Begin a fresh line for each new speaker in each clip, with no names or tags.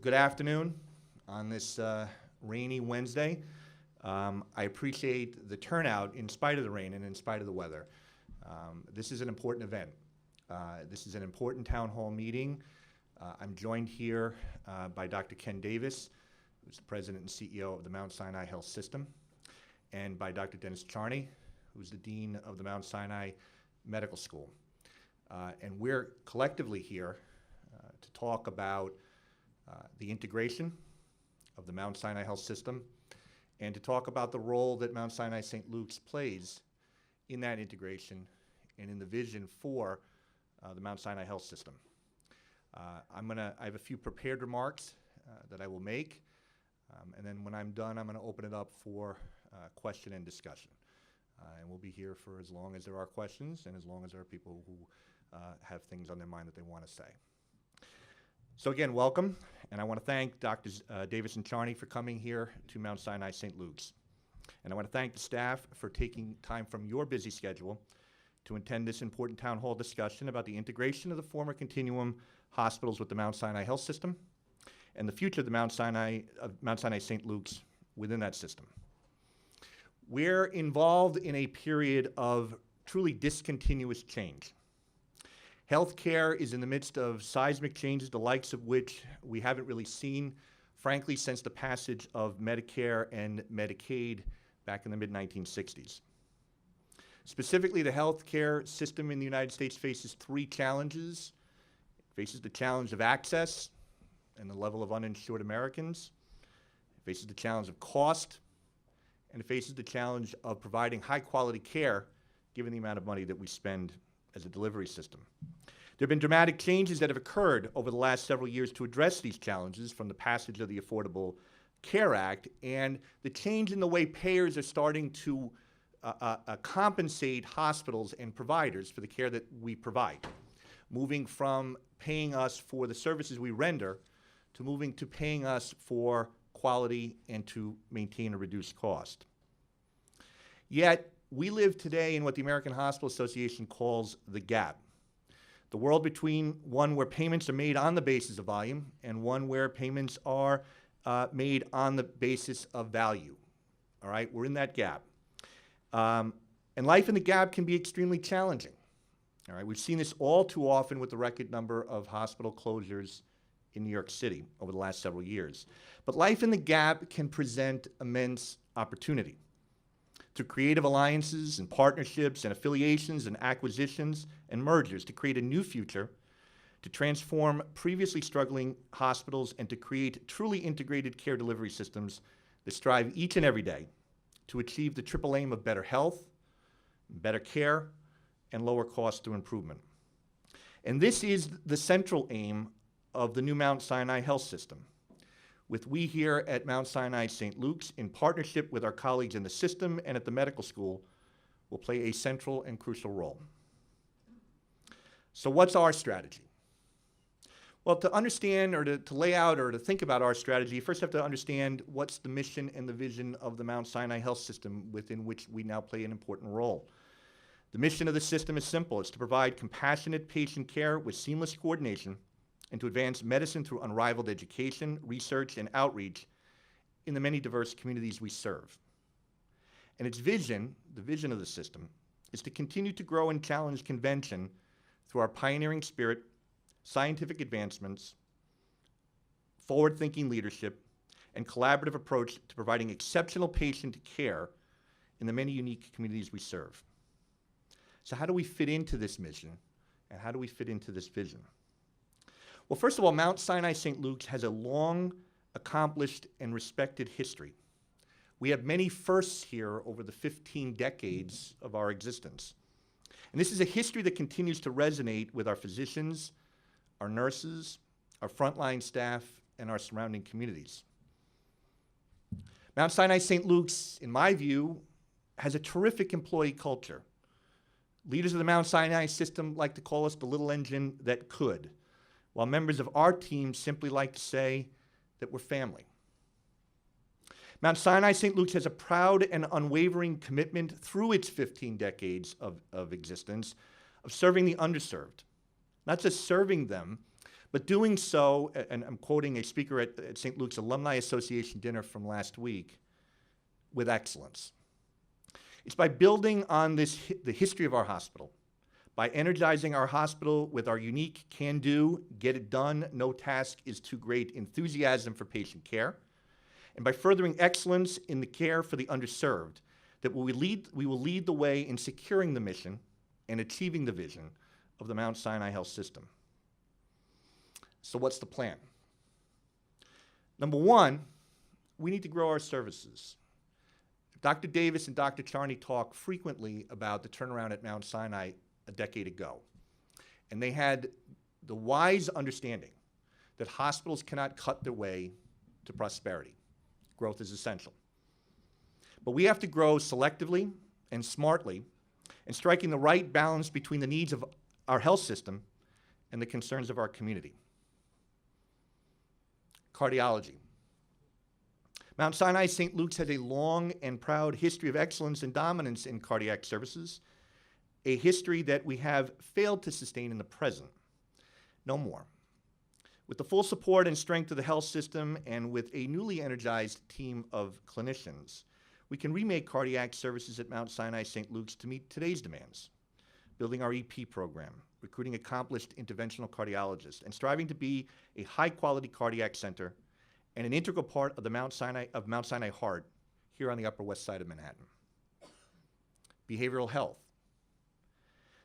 Good afternoon on this rainy Wednesday. I appreciate the turnout in spite of the rain and in spite of the weather. This is an important event. This is an important town hall meeting. I'm joined here by Dr. Ken Davis, who's the president and CEO of the Mount Sinai Health System, and by Dr. Dennis Charney, who's the dean of the Mount Sinai Medical School. And we're collectively here to talk about the integration of the Mount Sinai Health System and to talk about the role that Mount Sinai St. Luke's plays in that integration and in the vision for the Mount Sinai Health System. I have a few prepared remarks that I will make, and then when I'm done, I'm going to open it up for question and discussion. And we'll be here for as long as there are questions and as long as there are people who have things on their mind that they want to say. So again, welcome, and I want to thank Drs. Davis and Charney for coming here to Mount Sinai St. Luke's. And I want to thank the staff for taking time from your busy schedule to attend this important town hall discussion about the integration of the former Continuum hospitals with the Mount Sinai Health System and the future of the Mount Sinai St. Luke's within that system. We're involved in a period of truly discontinuous change. Healthcare is in the midst of seismic changes, the likes of which we haven't really seen, frankly, since the passage of Medicare and Medicaid back in the mid-1960s. Specifically, the healthcare system in the United States faces three challenges. It faces the challenge of access and the level of uninsured Americans. It faces the challenge of cost, and it faces the challenge of providing high-quality care given the amount of money that we spend as a delivery system. There have been dramatic changes that have occurred over the last several years to address these challenges, from the passage of the Affordable Care Act and the change in the way payers are starting to compensate hospitals and providers for the care that we provide, moving from paying us for the services we render to moving to paying us for quality and to maintain a reduced cost. Yet, we live today in what the American Hospital Association calls the gap. The world between one where payments are made on the basis of volume and one where payments are made on the basis of value. All right, we're in that gap. And life in the gap can be extremely challenging. All right, we've seen this all too often with the record number of hospital closures in New York City over the last several years. But life in the gap can present immense opportunity. Through creative alliances and partnerships and affiliations and acquisitions and mergers to create a new future, to transform previously struggling hospitals and to create truly integrated care delivery systems that strive each and every day to achieve the triple aim of better health, better care, and lower costs through improvement. And this is the central aim of the new Mount Sinai Health System, with we here at Mount Sinai St. Luke's, in partnership with our colleagues in the system and at the medical school, will play a central and crucial role. So what's our strategy? Well, to understand or to lay out or to think about our strategy, you first have to understand what's the mission and the vision of the Mount Sinai Health System within which we now play an important role. The mission of the system is simple. It's to provide compassionate patient care with seamless coordination and to advance medicine through unrivaled education, research, and outreach in the many diverse communities we serve. And its vision, the vision of the system, is to continue to grow and challenge convention through our pioneering spirit, scientific advancements, forward-thinking leadership, and collaborative approach to providing exceptional patient care in the many unique communities we serve. So how do we fit into this mission, and how do we fit into this vision? Well, first of all, Mount Sinai St. Luke's has a long, accomplished, and respected history. We have many firsts here over the 15 decades of our existence. And this is a history that continues to resonate with our physicians, our nurses, our frontline staff, and our surrounding communities. Mount Sinai St. Luke's, in my view, has a terrific employee culture. Leaders of the Mount Sinai system like to call us the little engine that could, while members of our team simply like to say that we're family. Mount Sinai St. Luke's has a proud and unwavering commitment through its 15 decades of existence of serving the underserved. Not just serving them, but doing so, and I'm quoting a speaker at St. Luke's Alumni Association dinner from last week, with excellence. It's by building on the history of our hospital, by energizing our hospital with our unique can-do, get-it-done, no task is too great enthusiasm for patient care, and by furthering excellence in the care for the underserved, that we will lead the way in securing the mission and achieving the vision of the Mount Sinai Health System. So what's the plan? Number one, we need to grow our services. Dr. Davis and Dr. Charney talk frequently about the turnaround at Mount Sinai a decade ago. And they had the wise understanding that hospitals cannot cut their way to prosperity. Growth is essential. But we have to grow selectively and smartly, and striking the right balance between the needs of our health system and the concerns of our community. Cardiology. Mount Sinai St. Luke's has a long and proud history of excellence and dominance in cardiac services, a history that we have failed to sustain in the present. No more. With the full support and strength of the health system and with a newly energized team of clinicians, we can remake cardiac services at Mount Sinai St. Luke's to meet today's demands, building our EP program, recruiting accomplished interventional cardiologists, and striving to be a high-quality cardiac center and an integral part of the Mount Sinai Heart here on the Upper West Side of Manhattan. Behavioral health.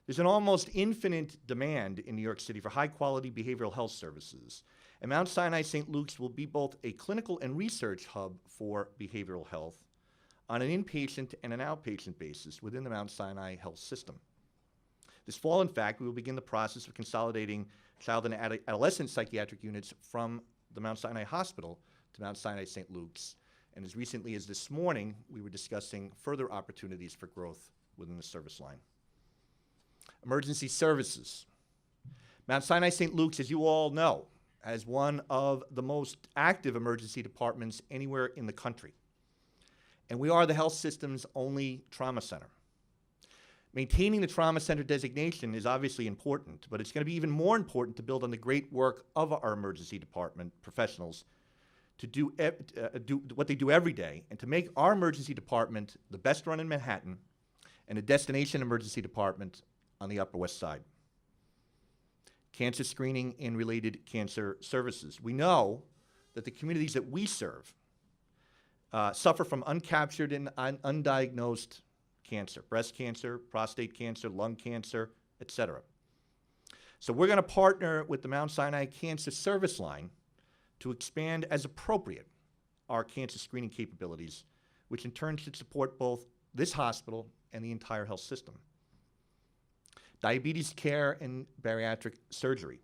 There's an almost infinite demand in New York City for high-quality behavioral health services, and Mount Sinai St. Luke's will be both a clinical and research hub for behavioral health on an inpatient and an outpatient basis within the Mount Sinai Health System. This fall, in fact, we will begin the process of consolidating child and adolescent psychiatric units from the Mount Sinai Hospital to Mount Sinai St. Luke's. And as recently as this morning, we were discussing further opportunities for growth within the service line. Emergency services. Mount Sinai St. Luke's, as you all know, has one of the most active emergency departments anywhere in the country. And we are the health system's only trauma center. Maintaining the trauma center designation is obviously important, but it's going to be even more important to build on the great work of our emergency department professionals to do what they do every day and to make our emergency department the best run in Manhattan and a destination emergency department on the Upper West Side. Cancer screening and related cancer services. We know that the communities that we serve suffer from uncaptured and undiagnosed cancer, breast cancer, prostate cancer, lung cancer, et cetera. So we're going to partner with the Mount Sinai Cancer Service Line to expand as appropriate our cancer screening capabilities, which in turn should support both this hospital and the entire health system. Diabetes care and bariatric surgery.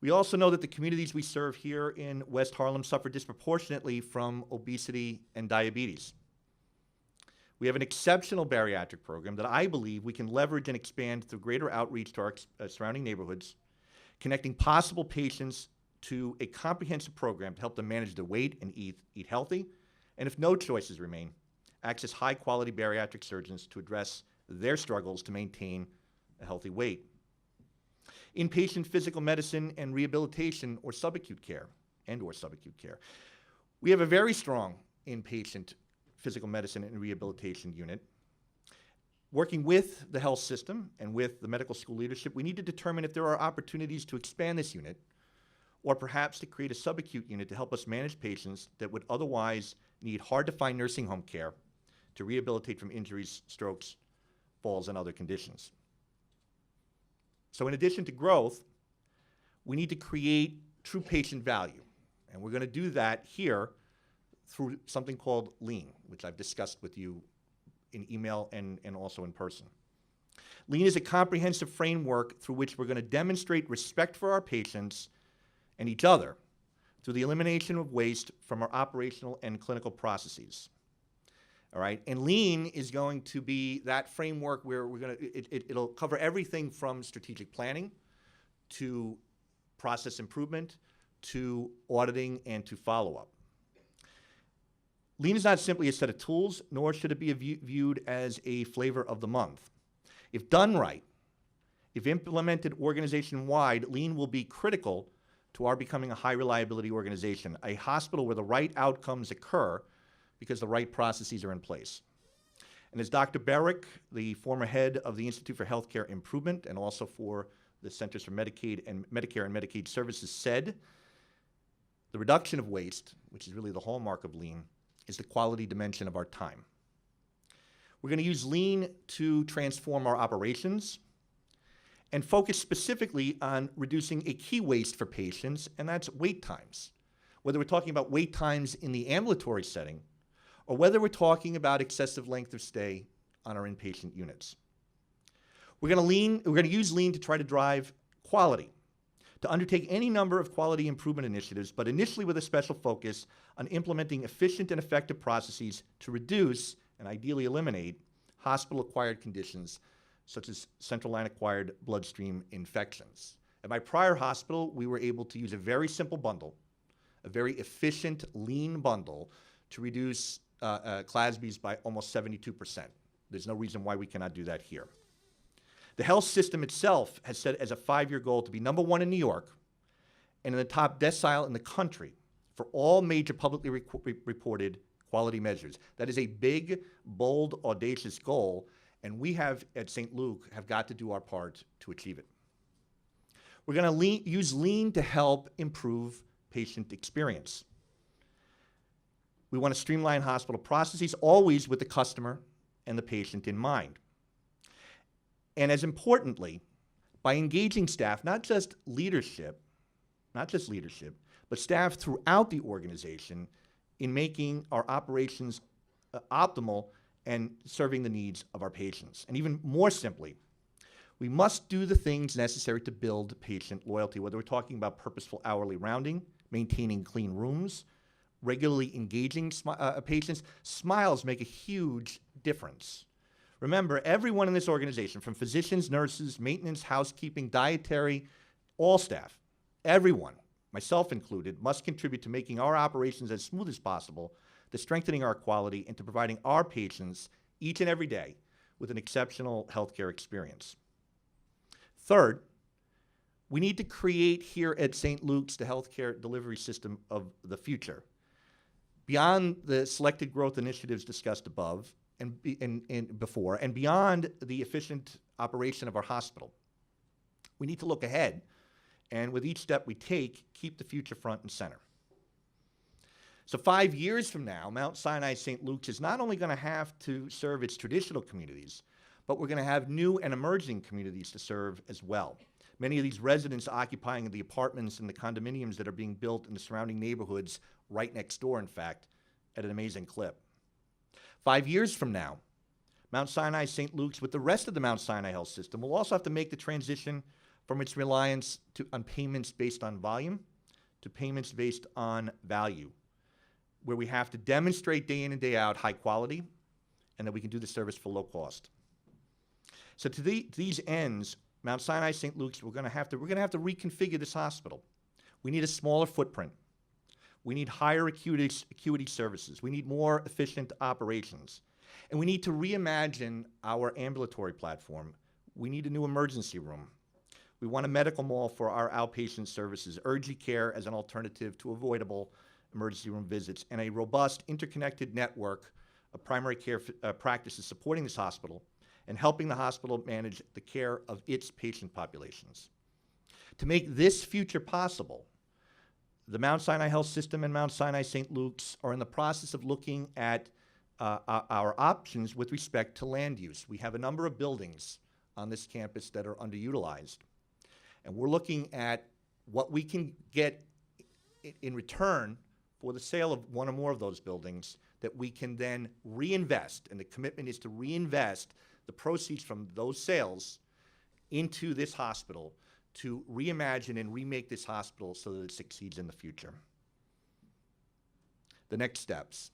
We also know that the communities we serve here in West Harlem suffer disproportionately from obesity and diabetes. We have an exceptional bariatric program that I believe we can leverage and expand through greater outreach to our surrounding neighborhoods, connecting possible patients to a comprehensive program to help them manage their weight and eat healthy, and if no choices remain, access high-quality bariatric surgeons to address their struggles to maintain a healthy weight. Inpatient physical medicine and rehabilitation or subacute care. We have a very strong inpatient physical medicine and rehabilitation unit. Working with the health system and with the medical school leadership, we need to determine if there are opportunities to expand this unit or perhaps to create a subacute unit to help us manage patients that would otherwise need hard-to-find nursing home care to rehabilitate from injuries, strokes, falls, and other conditions. So in addition to growth, we need to create true patient value. And we're going to do that here through something called Lean, which I've discussed with you in email and also in person. Lean is a comprehensive framework through which we're going to demonstrate respect for our patients and each other through the elimination of waste from our operational and clinical processes. All right, and Lean is going to be that framework where we're going to, it'll cover everything from strategic planning to process improvement to auditing and to follow-up. Lean is not simply a set of tools, nor should it be viewed as a flavor of the month. If done right, If implemented organization-wide, Lean will be critical to our becoming a high-reliability organization, a hospital where the right outcomes occur because the right processes are in place. And as Dr. Berwick, the former head of the Institute for Healthcare Improvement and also for the Centers for Medicare and Medicaid Services said, the reduction of waste, which is really the hallmark of Lean, is the quality dimension of our time. We're going to use Lean to transform our operations and focus specifically on reducing a key waste for patients, and that's wait times. Whether we're talking about wait times in the ambulatory setting or whether we're talking about excessive length of stay on our inpatient units. We're going to use Lean to try to drive quality, to undertake any number of quality improvement initiatives, but initially with a special focus on implementing efficient and effective processes to reduce and ideally eliminate hospital-acquired conditions such as central line-acquired bloodstream infections. At my prior hospital, we were able to use a very simple bundle, a very efficient, lean bundle to reduce CLABSIs by almost 72%. There's no reason why we cannot do that here. The health system itself has set as a 5-year goal to be #1 in New York and in the top decile in the country for all major publicly reported quality measures. That is a big, bold, audacious goal, and we have, at St. Luke, have got to do our part to achieve it. We're going to use Lean to help improve patient experience. We want to streamline hospital processes, always with the customer and the patient in mind. And as importantly, by engaging staff, not just leadership, but staff throughout the organization in making our operations optimal and serving the needs of our patients. And even more simply, we must do the things necessary to build patient loyalty, whether we're talking about purposeful hourly rounding, maintaining clean rooms, regularly engaging patients. Smiles make a huge difference. Remember, everyone in this organization, from physicians, nurses, maintenance, housekeeping, dietary, all staff, everyone, myself included, must contribute to making our operations as smooth as possible, to strengthening our quality, and to providing our patients each and every day with an exceptional healthcare experience. Third, we need to create here at St. Luke's the healthcare delivery system of the future. Beyond the selected growth initiatives discussed above and before, and beyond the efficient operation of our hospital, we need to look ahead, and with each step we take, keep the future front and center. So 5 years from now, Mount Sinai St. Luke's is not only going to have to serve its traditional communities, but we're going to have new and emerging communities to serve as well. Many of these residents occupying the apartments and the condominiums that are being built in the surrounding neighborhoods right next door, in fact, at an amazing clip. 5 years from now, Mount Sinai St. Luke's, with the rest of the Mount Sinai Health System, will also have to make the transition from its reliance on payments based on volume to payments based on value, where we have to demonstrate day in and day out high quality and that we can do the service for low cost. So to these ends, Mount Sinai St. Luke's, we're going to have to reconfigure this hospital. We need a smaller footprint. We need higher acuity services. We need more efficient operations. And we need to reimagine our ambulatory platform. We need a new emergency room. We want a medical mall for our outpatient services, urgent care as an alternative to avoidable emergency room visits, and a robust interconnected network of primary care practices supporting this hospital and helping the hospital manage the care of its patient populations. To make this future possible, the Mount Sinai Health System and Mount Sinai St. Luke's are in the process of looking at our options with respect to land use. We have a number of buildings on this campus that are underutilized, and we're looking at what we can get in return for the sale of one or more of those buildings that we can then reinvest, and the commitment is to reinvest the proceeds from those sales into this hospital to reimagine and remake this hospital so that it succeeds in the future. The next steps.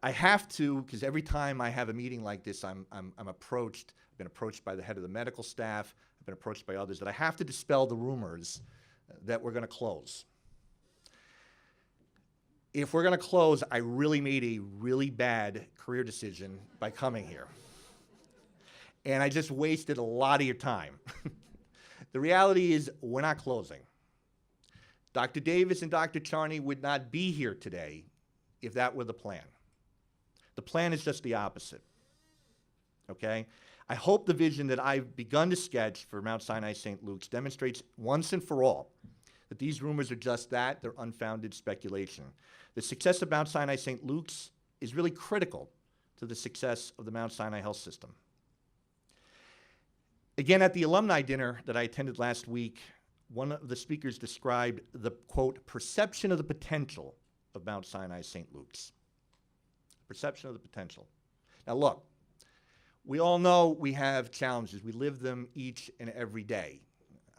I have to, because every time I have a meeting like this, I'm approached. I've been approached by the head of the medical staff. I've been approached by others that I have to dispel the rumors that we're going to close. If we're going to close, I really made a really bad career decision by coming here. and I just wasted a lot of your time. The reality is we're not closing. Dr. Davis and Dr. Charney would not be here today if that were the plan. The plan is just the opposite, okay? I hope the vision that I've begun to sketch for Mount Sinai St. Luke's demonstrates once and for all that these rumors are just that, they're unfounded speculation. The success of Mount Sinai St. Luke's is really critical to the success of the Mount Sinai Health System. Again, at the alumni dinner that I attended last week, one of the speakers described the, quote, perception of the potential of Mount Sinai St. Luke's. Perception of the potential. Now look, we all know we have challenges. We live them each and every day.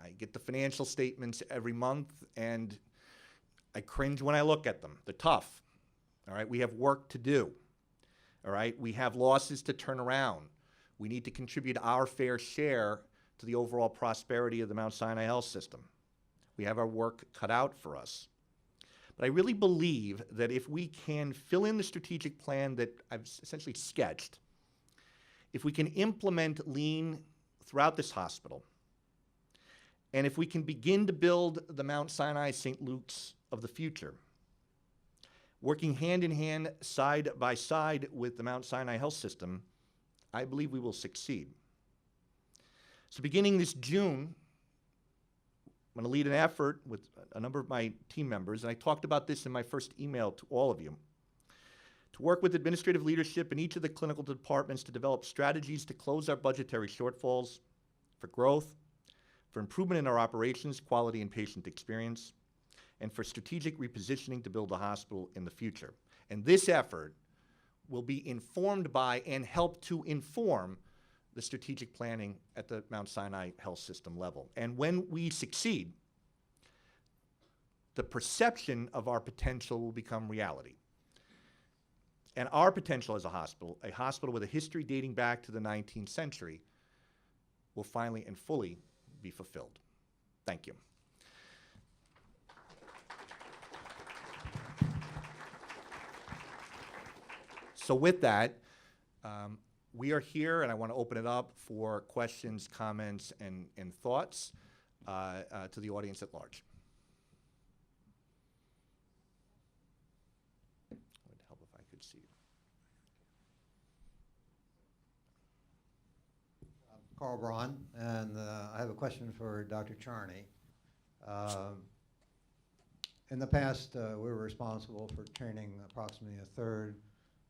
I get the financial statements every month, and I cringe when I look at them. They're tough. All right, we have work to do. All right, we have losses to turn around. We need to contribute our fair share to the overall prosperity of the Mount Sinai Health System. We have our work cut out for us. But I really believe that if we can fill in the strategic plan that I've essentially sketched, if we can implement lean throughout this hospital, and if we can begin to build the Mount Sinai St. Luke's of the future, working hand in hand, side by side with the Mount Sinai Health System, I believe we will succeed. So beginning this June, I'm going to lead an effort with a number of my team members, and I talked about this in my first email to all of you, to work with administrative leadership in each of the clinical departments to develop strategies to close our budgetary shortfalls, for growth, for improvement in our operations, quality, and patient experience, and for strategic repositioning to build the hospital in the future. And this effort will be informed by and help to inform the strategic planning at the Mount Sinai Health System level. And when we succeed, the perception of our potential will become reality. And our potential as a hospital with a history dating back to the 19th century, will finally and fully be fulfilled. Thank you. So with that, we are here, and I want to open it up for questions, comments, and thoughts to the audience at large. It would help if I could see you.
I'm Carl Braun, and I have a question for Dr. Charney. In the past, we were responsible for training approximately a third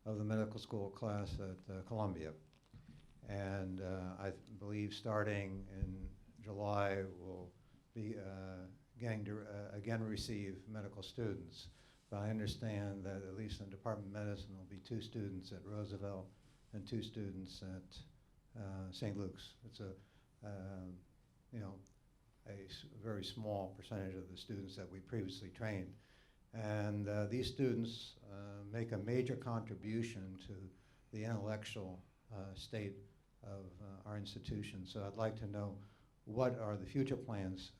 of the medical school class at Columbia. And I believe starting in July, we'll be getting to again receive medical students. But I understand that at least in the Department of Medicine, there'll be 2 students at Roosevelt and 2 students at St. Luke's. It's a very small percentage of the students that we previously trained. And these students make a major contribution to the intellectual state of our institution. So I'd like to know, what are the future plans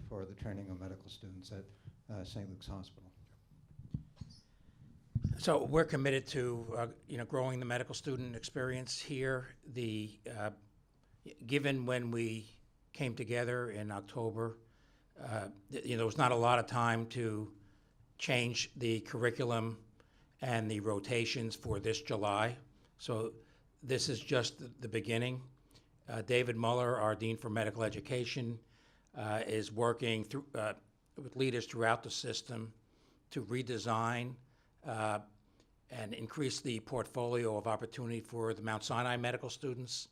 for the training of medical students at St. Luke's Hospital?
So we're committed to growing the medical student experience here. Given when we came together in October, there was not a lot of time to change the curriculum and the rotations for this July. So this is just the beginning. David Muller, our Dean for Medical Education, is working with leaders throughout the system to redesign and increase the portfolio of opportunity for the Mount Sinai medical students,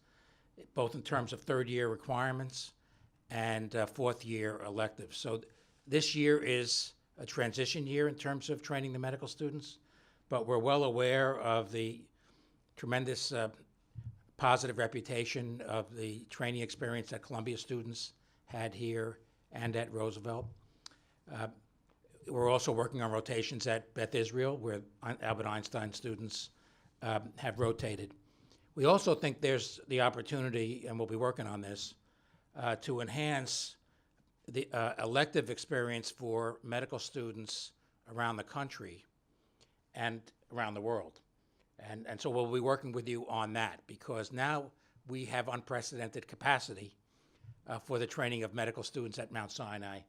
both in terms of third-year requirements and fourth-year electives. So this year is a transition year in terms of training the medical students, but we're well aware of the tremendous positive reputation of the training experience that Columbia students had here and at Roosevelt. We're also working on rotations at Beth Israel, where Albert Einstein students have rotated. We also think there's the opportunity, and we'll be working on this, to enhance the elective experience for medical students around the country and around the world. And so we'll be working with you on that, because now we have unprecedented capacity for the training of medical students at Mount Sinai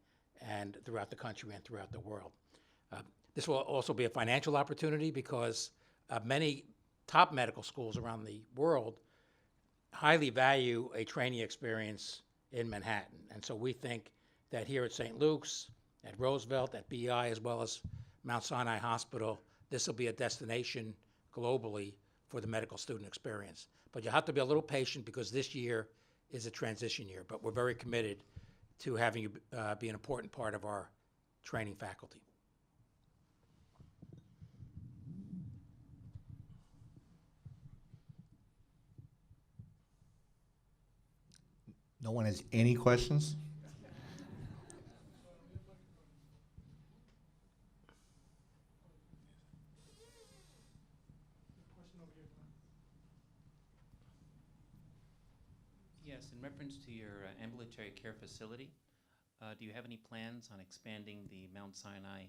and throughout the country and throughout the world. This will also be a financial opportunity because many top medical schools around the world highly value a training experience in Manhattan. And so we think that here at St. Luke's, at Roosevelt, at BI, as well as Mount Sinai Hospital, this will be a destination globally for the medical student experience. But you have to be a little patient because this year is a transition year. But we're very committed to having you be an important part of our training faculty.
No one has any questions?
Yes, in reference to your ambulatory care facility, do you have any plans on expanding the Mount Sinai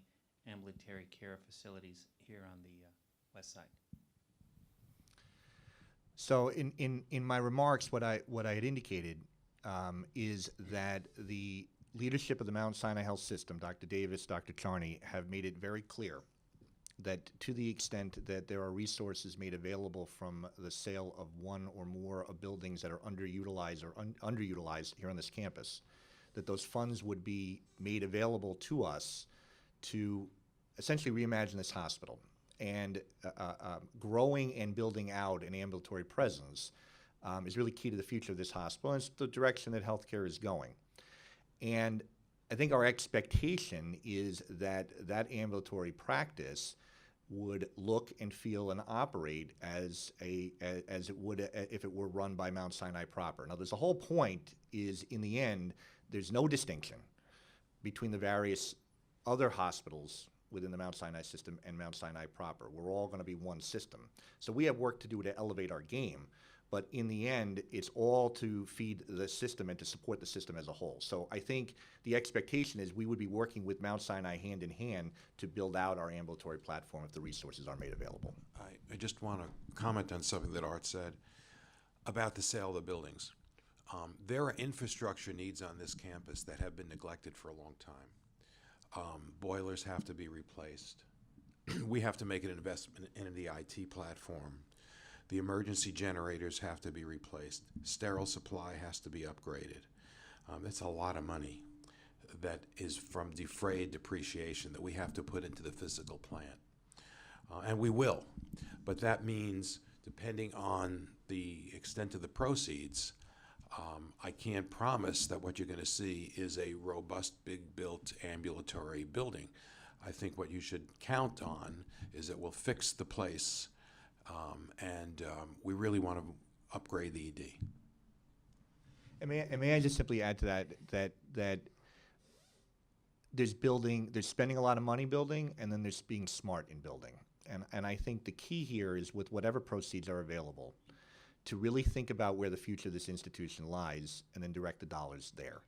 ambulatory care facilities here on the west side?
So in my remarks, what I had indicated is that the leadership of the Mount Sinai Health System, Dr. Davis, Dr. Charney, have made it very clear that to the extent that there are resources made available from the sale of one or more of buildings that are underutilized or underutilized here on this campus, that those funds would be made available to us to essentially reimagine this hospital. And growing and building out an ambulatory presence is really key to the future of this hospital, and it's the direction that healthcare is going. And I think our expectation is that that ambulatory practice would look and feel and operate as it would if it were run by Mount Sinai proper. Now, there's the whole point is, in the end, there's no distinction between the various other hospitals within the Mount Sinai system and Mount Sinai proper. We're all going to be one system. So we have work to do to elevate our game, but in the end, it's all to feed the system and to support the system as a whole. So I think the expectation is we would be working with Mount Sinai hand in hand to build out our ambulatory platform if the resources are made available.
I just want to comment on something that Art said about the sale of the buildings. There are infrastructure needs on this campus that have been neglected for a long time. Boilers have to be replaced. We have to make an investment in the IT platform. The emergency generators have to be replaced. Sterile supply has to be upgraded. It's a lot of money that is from defrayed depreciation that we have to put into the physical plant. And we will. But that means, depending on the extent of the proceeds, I can't promise that what you're going to see is a robust, big built ambulatory building. I think what you should count on is that we'll fix the place, and we really want to upgrade the ED.
And may I just simply add to that there's spending a lot of money building, and then there's being smart in building. And I think the key here is, with whatever proceeds are available, to really think about where the future of this institution lies and then direct the dollars there.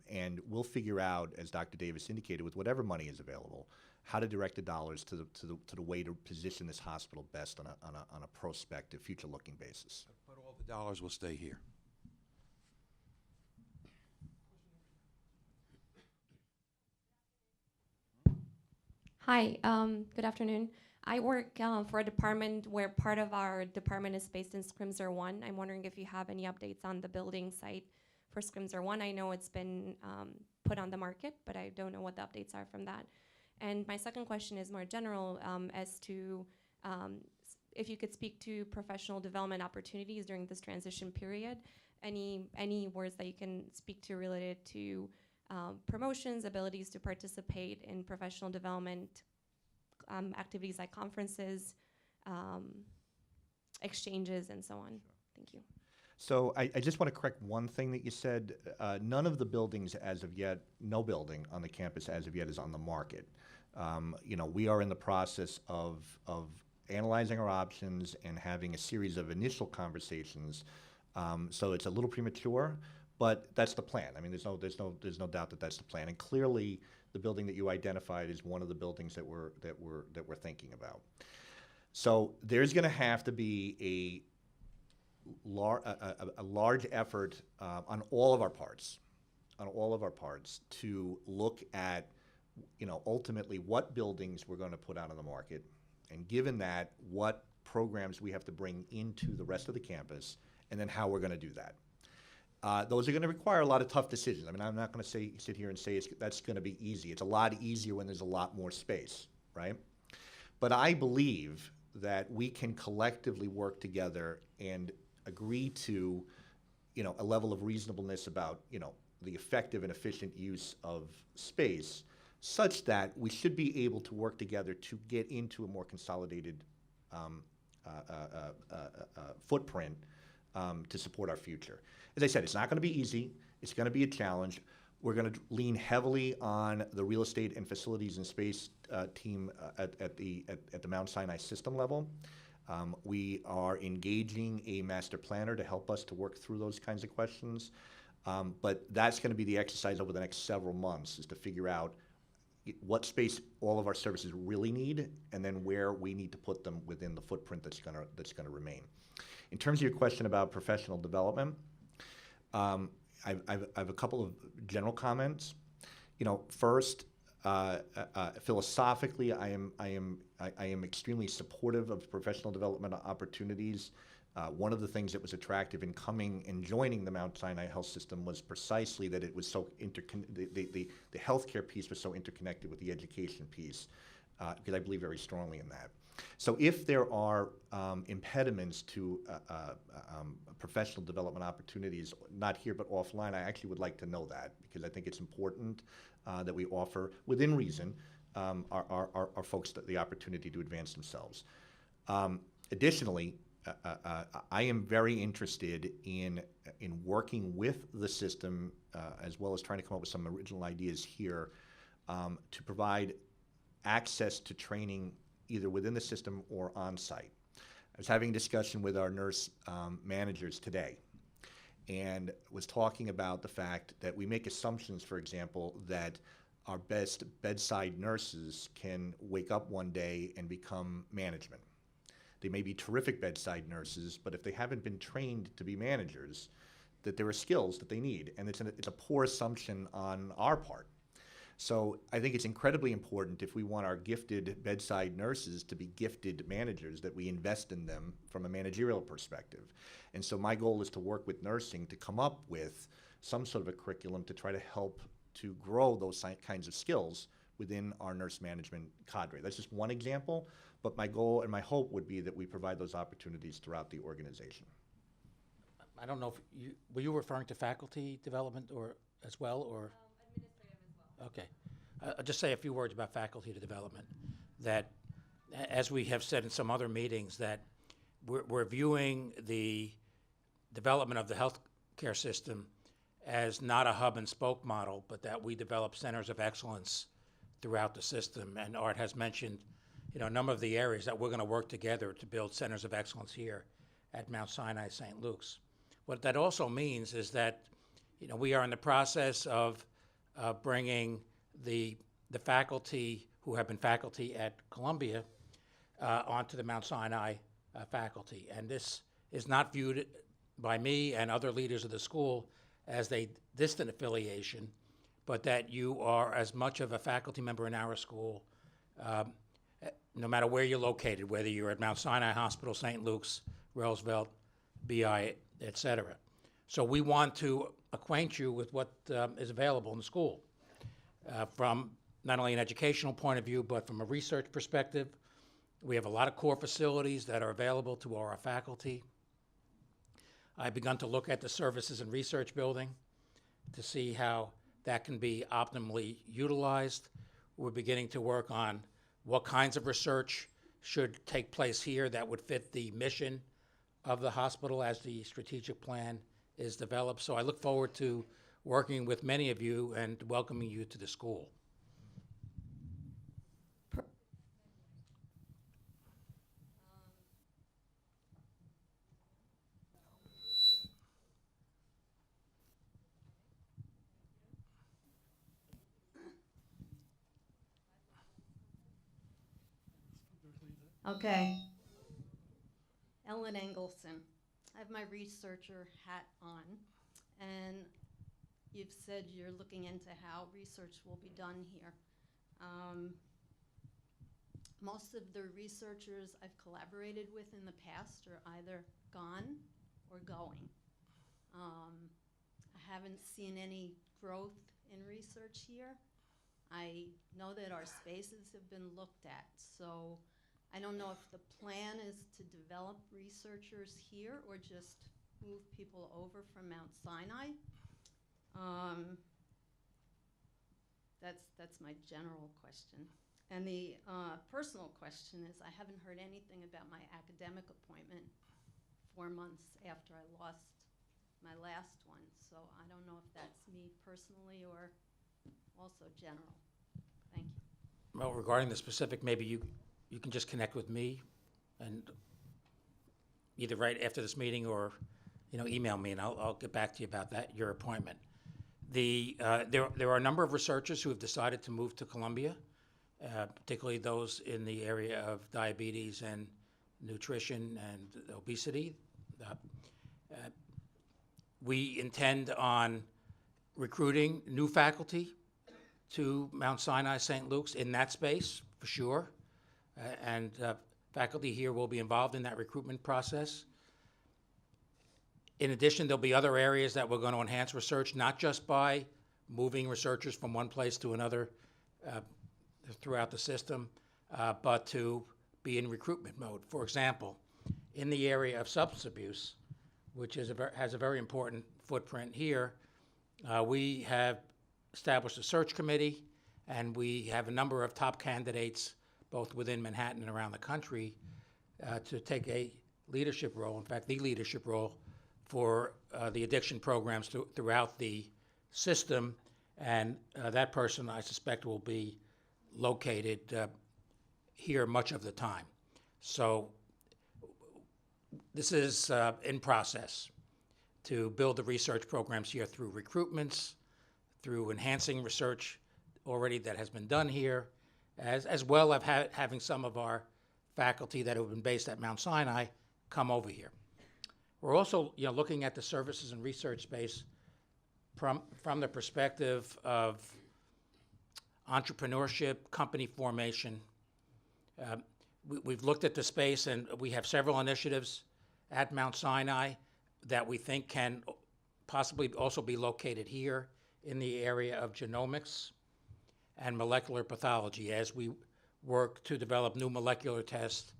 And we'll figure out, as Dr. Davis indicated, with whatever money is available, how to direct the dollars to the way to position this hospital best on a prospective, future-looking basis.
But all the dollars will stay here.
Hi, good afternoon. I work for a department where part of our department is based in Scrimsor 1. I'm wondering if you have any updates on the building site for Scrimsor 1. I know it's been put on the market, but I don't know what the updates are from that. And my second question is more general as to if you could speak to professional development opportunities during this transition period. Any words that you can speak to related to promotions, abilities to participate in professional development activities like conferences, exchanges, and so on. Thank you.
So I just want to correct one thing that you said. None of the buildings as of yet, no building on the campus as of yet is on the market. We are in the process of analyzing our options and having a series of initial conversations. So it's a little premature, but that's the plan. I mean, there's no doubt that that's the plan. And clearly, the building that you identified is one of the buildings that we're thinking about. So there's going to have to be a large effort on all of our parts, to look at, ultimately what buildings we're going to put out on the market, and given that, what programs we have to bring into the rest of the campus, and then how we're going to do that. Those are going to require a lot of tough decisions. I mean, I'm not going to sit here and say that's going to be easy. It's a lot easier when there's a lot more space, right? But I believe that we can collectively work together and agree to, a level of reasonableness about, the effective and efficient use of space, such that we should be able to work together to get into a more consolidated footprint to support our future. As I said, it's not going to be easy. It's going to be a challenge. We're going to lean heavily on the real estate and facilities and space team at the Mount Sinai system level. We are engaging a master planner to help us to work through those kinds of questions. But that's going to be the exercise over the next several months, is to figure out what space all of our services really need, and then where we need to put them within the footprint that's going to remain. In terms of your question about professional development, I have a couple of general comments. First, philosophically, I am extremely supportive of professional development opportunities. One of the things that was attractive in coming and joining the Mount Sinai Health System was precisely that it was so the healthcare piece was so interconnected with the education piece, because I believe very strongly in that. So if there are impediments to professional development opportunities, not here but offline, I actually would like to know that, because I think it's important that we offer, within reason, our folks the opportunity to advance themselves. Additionally, I am very interested in working with the system, as well as trying to come up with some original ideas here, to provide access to training either within the system or on-site. I was having a discussion with our nurse managers today, and was talking about the fact that we make assumptions, for example, that our best bedside nurses can wake up one day and become management. They may be terrific bedside nurses, but if they haven't been trained to be managers, that there are skills that they need, and it's a poor assumption on our part. So I think it's incredibly important, if we want our gifted bedside nurses to be gifted managers, that we invest in them from a managerial perspective. And so my goal is to work with nursing to come up with some sort of a curriculum to try to help to grow those kinds of skills within our nurse management cadre. That's just one example, but my goal and my hope would be that we provide those opportunities throughout the organization.
I don't know if were you referring to faculty development or as well, or?
Administrative as well.
Okay. I'll just say a few words about faculty development. That, as we have said in some other meetings, that we're viewing the development of the healthcare system as not a hub and spoke model, but that we develop centers of excellence throughout the system. And Art has mentioned, a number of the areas that we're going to work together to build centers of excellence here at Mount Sinai St. Luke's. What that also means is that, we are in the process of bringing the faculty who have been faculty at Columbia onto the Mount Sinai faculty. And this is not viewed by me and other leaders of the school as a distant affiliation, but that you are as much of a faculty member in our school, no matter where you're located, whether you're at Mount Sinai Hospital, St. Luke's, Roosevelt, BI, et cetera. So we want to acquaint you with what is available in the school, from not only an educational point of view, but from a research perspective. We have a lot of core facilities that are available to our faculty. I've begun to look at the services and research building to see how that can be optimally utilized. We're beginning to work on what kinds of research should take place here that would fit the mission of the hospital as the strategic plan is developed. So I look forward to working with many of you and welcoming you to the school.
Okay. Ellen Engelson. I have my researcher hat on, and you've said you're looking into how research will be done here. Most of the researchers I've collaborated with in the past are either gone or going. I haven't seen any growth in research here. I know that our spaces have been looked at, so I don't know if the plan is to develop researchers here or just move people over from Mount Sinai. That's my general question. And the personal question is, I haven't heard anything about my academic appointment 4 months after I lost my last one. So I don't know if that's me personally or also general. Thank you.
Well, regarding the specific, maybe you can just connect with me and either right after this meeting or, email me, and I'll get back to you about that, your appointment. There are a number of researchers who have decided to move to Columbia, particularly those in the area of diabetes and nutrition and obesity. We intend on recruiting new faculty to Mount Sinai St. Luke's in that space, for sure. And faculty here will be involved in that recruitment process. In addition, there'll be other areas that we're going to enhance research, not just by moving researchers from one place to another throughout the system, but to be in recruitment mode. For example, in the area of substance abuse, which has a very important footprint here, we have established a search committee, and we have a number of top candidates, both within Manhattan and around the country, to take a leadership role, in fact, the leadership role for the addiction programs throughout the system. And that person, I suspect, will be located here much of the time. So this is in process to build the research programs here through recruitments, through enhancing research already that has been done here, as well as having some of our faculty that have been based at Mount Sinai come over here. We're also looking at the services and research space from the perspective of entrepreneurship, company formation. We've looked at the space, and we have several initiatives at Mount Sinai that we think can possibly also be located here in the area of genomics and molecular pathology as we work to develop new molecular tests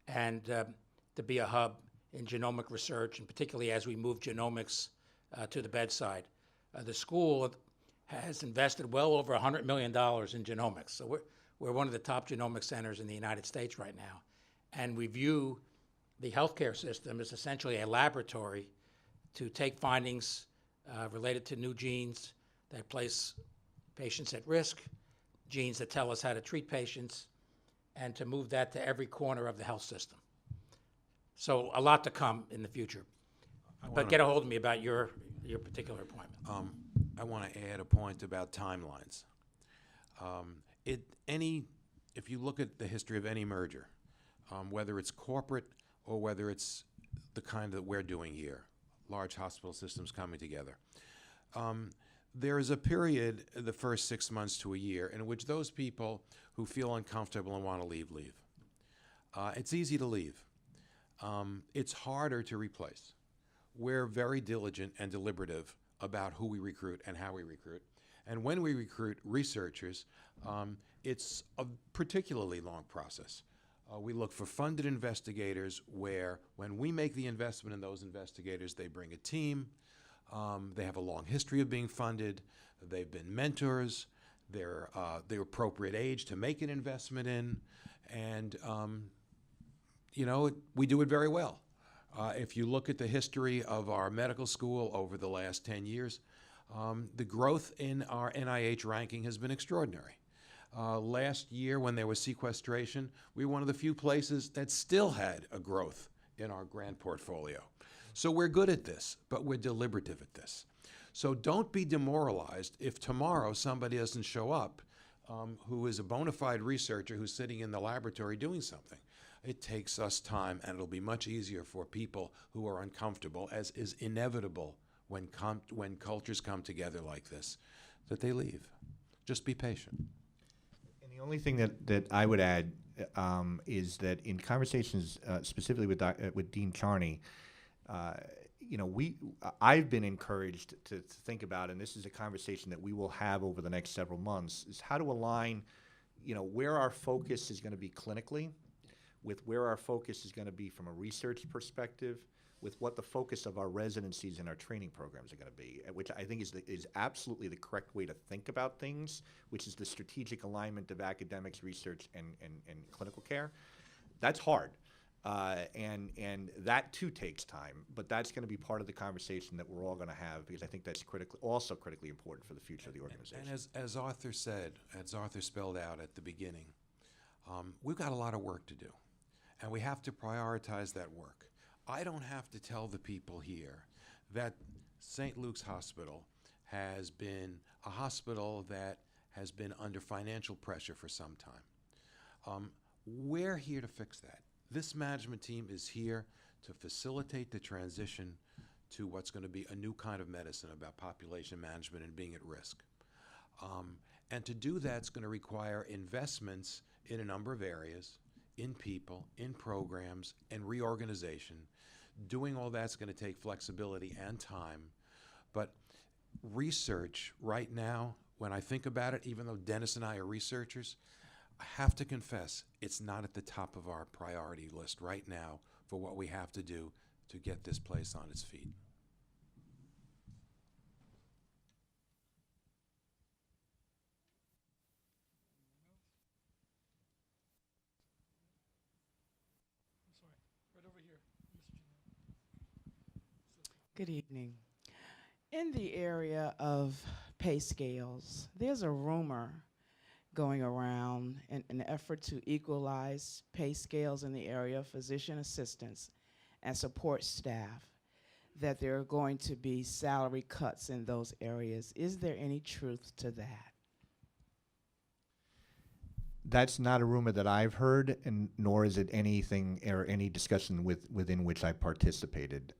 and to be a hub in genomic research, and particularly as we move genomics to the bedside. The school has invested well over $100 million in genomics. So we're one of the top genomic centers in the United States right now. And we view the healthcare system as essentially a laboratory to take findings related to new genes that place patients at risk, genes that tell us how to treat patients, and to move that to every corner of the health system. So a lot to come in the future. But get a hold of me about your particular appointment.
I want to add a point about timelines. If you look at the history of any merger, whether it's corporate or whether it's the kind that we're doing here, large hospital systems coming together, there is a period, the first 6 months to a year, in which those people who feel uncomfortable and want to leave. It's easy to leave. It's harder to replace. We're very diligent and deliberative about who we recruit and how we recruit. And when we recruit researchers, it's a particularly long process. We look for funded investigators where when we make the investment in those investigators, they bring a team. They have a long history of being funded. They've been mentors. They're the appropriate age to make an investment in. And, we do it very well. If you look at the history of our medical school over the last 10 years, the growth in our NIH ranking has been extraordinary. Last year, when there was sequestration, we were one of the few places that still had a growth in our grant portfolio. So we're good at this, but we're deliberative at this. So don't be demoralized if tomorrow somebody doesn't show up who is a bona fide researcher who's sitting in the laboratory doing something. It takes us time, and it'll be much easier for people who are uncomfortable, as is inevitable when cultures come together like this, that they leave. Just be patient.
And the only thing that I would add is that in conversations specifically with Dean Charney, I've been encouraged to think about, and this is a conversation that we will have over the next several months, is how to align, where our focus is going to be clinically, with where our focus is going to be from a research perspective, with what the focus of our residencies and our training programs are going to be, which I think is absolutely the correct way to think about things, which is the strategic alignment of academics, research, and clinical care. That's hard. And that too takes time, but that's going to be part of the conversation that we're all going to have, because I think that's also critically important for the future of the organization.
And as Arthur said, as Arthur spelled out at the beginning, we've got a lot of work to do, and we have to prioritize that work. I don't have to tell the people here that St. Luke's Hospital has been a hospital that has been under financial pressure for some time. We're here to fix that. This management team is here to facilitate the transition to what's going to be a new kind of medicine about population management and being at risk. And to do that, it's going to require investments in a number of areas, in people, in programs, and reorganization. Doing all that's going to take flexibility and time. But research right now, when I think about it, even though Dennis and I are researchers, I have to confess, it's not at the top of our priority list right now for what we have to do to get this place on its feet.
Good evening. In the area of pay scales, there's a rumor going around in an effort to equalize pay scales in the area of physician assistants and support staff, that there are going to be salary cuts in those areas. Is there any truth to that?
That's not a rumor that I've heard, and nor is it anything or any discussion within which I participated.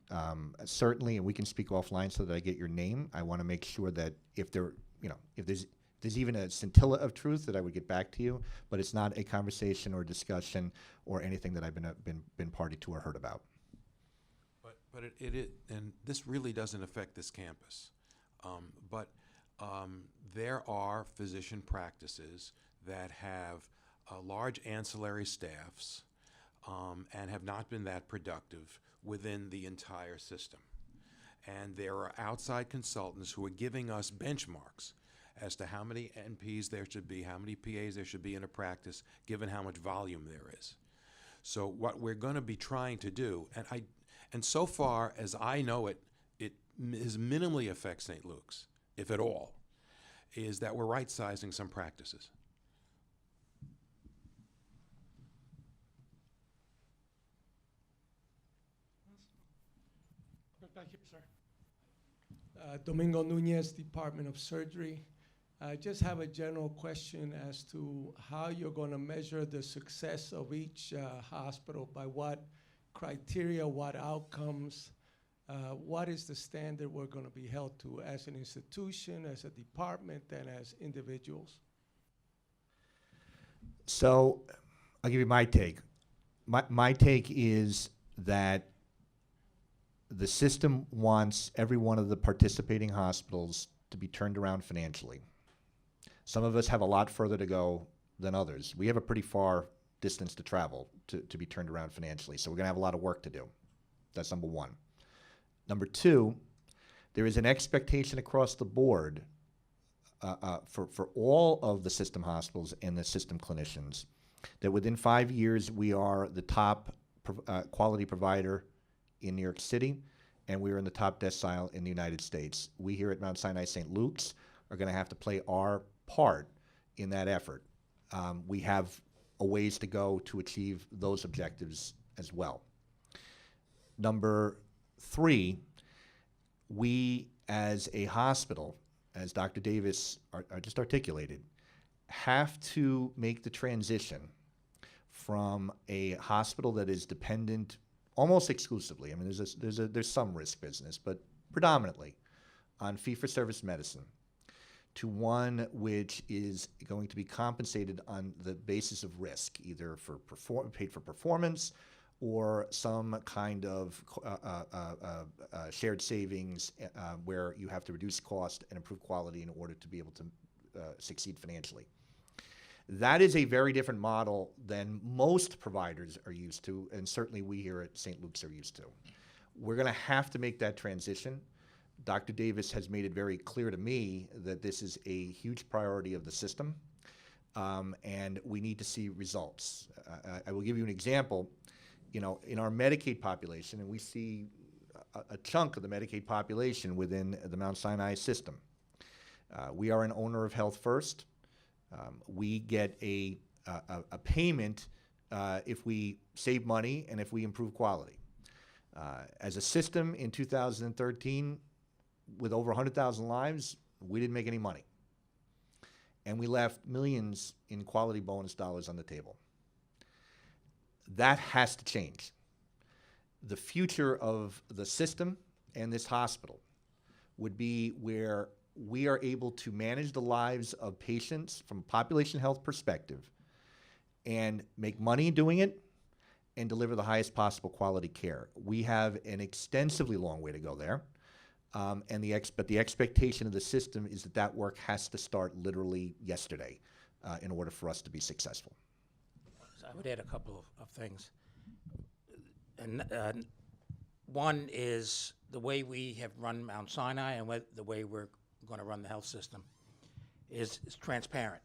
Certainly, and we can speak offline so that I get your name. I want to make sure that if there's even a scintilla of truth, that I would get back to you. But it's not a conversation or discussion or anything that I've been party to or heard about.
But it and this really doesn't affect this campus. But there are physician practices that have large ancillary staffs and have not been that productive within the entire system. And there are outside consultants who are giving us benchmarks as to how many NPs there should be, how many PAs there should be in a practice, given how much volume there is. So what we're going to be trying to do, and so far as I know it has minimally affected St. Luke's, if at all, is that we're right-sizing some practices.
Back here, sir. Domingo Nunez, Department of Surgery. I just have a general question as to how you're going to measure the success of each hospital, by what criteria, what outcomes, what is the standard we're going to be held to as an institution, as a department, and as individuals?
So I'll give you my take. My take is that the system wants every one of the participating hospitals to be turned around financially. Some of us have a lot further to go than others. We have a pretty far distance to travel to be turned around financially, so we're going to have a lot of work to do. That's number one. Number two, there is an expectation across the board for all of the system hospitals and the system clinicians that within 5 years we are the top quality provider in New York City, and we are in the top decile in the United States. We here at Mount Sinai St. Luke's are going to have to play our part in that effort. We have a ways to go to achieve those objectives as well. Number three, we as a hospital, as Dr. Davis just articulated, have to make the transition from a hospital that is dependent almost exclusively, I mean, there's some risk business, but predominantly on fee-for-service medicine, to one which is going to be compensated on the basis of risk, either for paid for performance or some kind of shared savings where you have to reduce cost and improve quality in order to be able to succeed financially. That is a very different model than most providers are used to, and certainly we here at St. Luke's are used to. We're going to have to make that transition. Dr. Davis has made it very clear to me that this is a huge priority of the system, and we need to see results. I will give you an example. You know, in our Medicaid population, and we see a chunk of the Medicaid population within the Mount Sinai system. We are an owner of Health First. We get a payment if we save money and if we improve quality. As a system in 2013, with over 100,000 lives, we didn't make any money. And we left millions in quality bonus dollars on the table. That has to change. The future of the system and this hospital would be where we are able to manage the lives of patients from a population health perspective and make money doing it and deliver the highest possible quality care. We have an extensively long way to go there. But the expectation of the system is that that work has to start literally yesterday in order for us to be successful.
So I would add a couple of things. And one is the way we have run Mount Sinai and the way we're going to run the health system is transparent.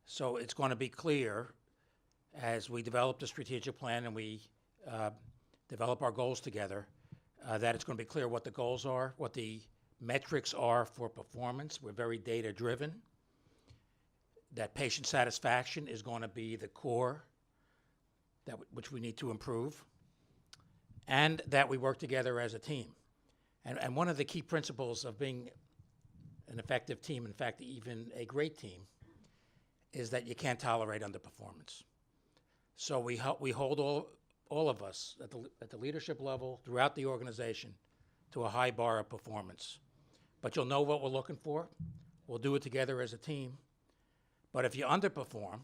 So it's going to be clear as we develop the strategic plan and we develop our goals together, that it's going to be clear what the goals are, what the metrics are for performance. We're very data-driven. That patient satisfaction is going to be the core which we need to improve, and that we work together as a team. And one of the key principles of being an effective team, in fact, even a great team, is that you can't tolerate underperformance. So we hold all of us at the leadership level throughout the organization to a high bar of performance. But you'll know what we're looking for. We'll do it together as a team. But if you underperform,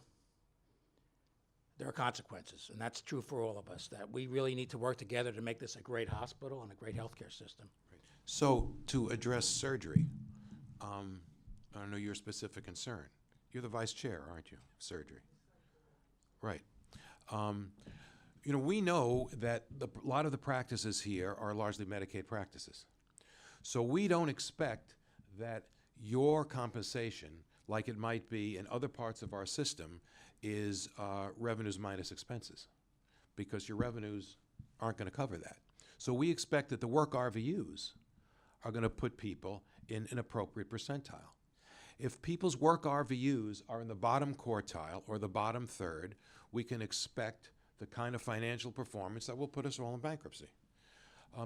there are consequences, and that's true for all of us, that we really need to work together to make this a great hospital and a great healthcare system.
So to address surgery, I know your specific concern. You're the vice chair, aren't you, surgery? Right. You know, we know that a lot of the practices here are largely Medicaid practices. So we don't expect that your compensation, like it might be in other parts of our system, is revenues minus expenses, because your revenues aren't going to cover that. So we expect that the work RVUs are going to put people in an appropriate percentile. If people's work RVUs are in the bottom quartile or the bottom third, we can expect the kind of financial performance that will put us all in bankruptcy.